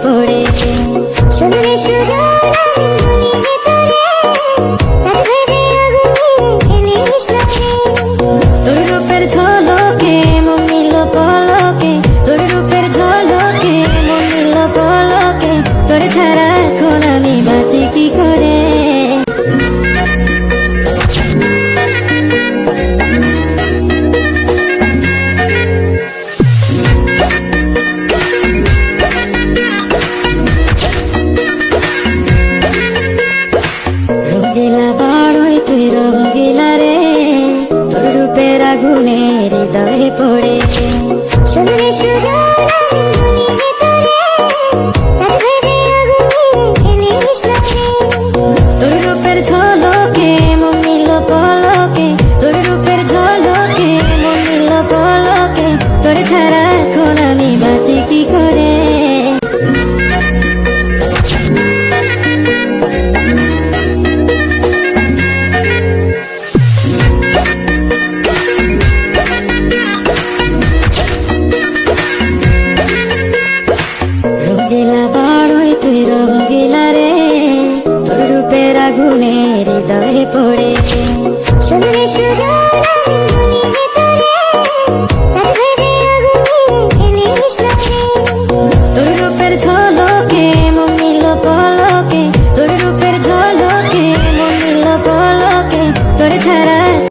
পড়েছে। শুনলে সুজন আমি বলি যে তোরে, চাঁদ ভেবে আগুনে ফেলিস না রে। তোর রূপের ঝলকে মন নিল পলকে, তোর রূপের ঝলকে মন নিল পলকে, তোর ছাড়া এখন আমি বাঁচি কি করে। রঙ্গিলা বড়ই তুই রঙ্গিলা রে, তোর রূপের আগুনে হৃদয়ে পড়েছে।